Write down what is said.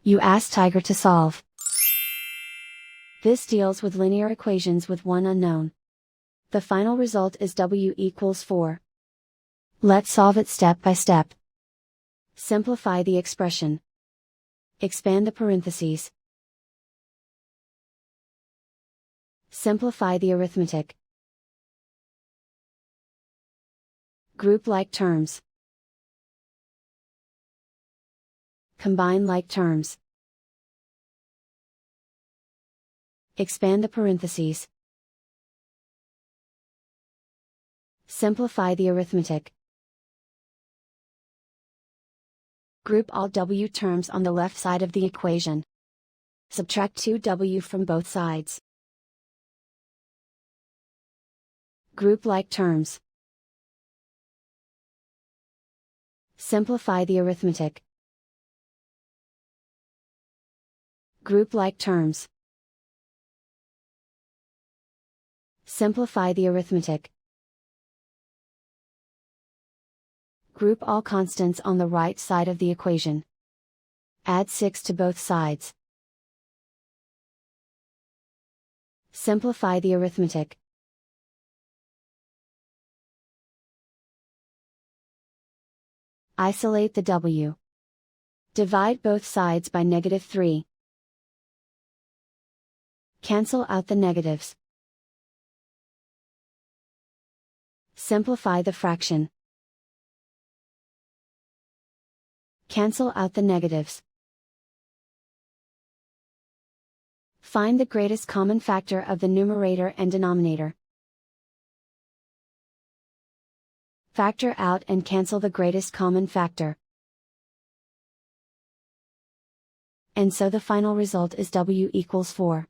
You ask Tiger to solve. This deals with linear equations with one unknown. The final result is w equals 4. Let's solve it step by step. Simplify the expression. Expand the parentheses. Simplify the arithmetic. Group like terms. Combine like terms. Expand the parentheses. Simplify the arithmetic. Group all w terms on the left side of the equation. Subtract 2w from both sides. Group like terms. Simplify the arithmetic. Group like terms. Simplify the arithmetic. Group all constants on the right side of the equation. Add 6 to both sides. Simplify the arithmetic. Isolate the w. Divide both sides by -3. Cancel out the negatives. Simplify the fraction. Cancel out the negatives. Find the greatest common factor of the numerator and denominator. Factor out and cancel the greatest common factor. And so the final result is w equals 4.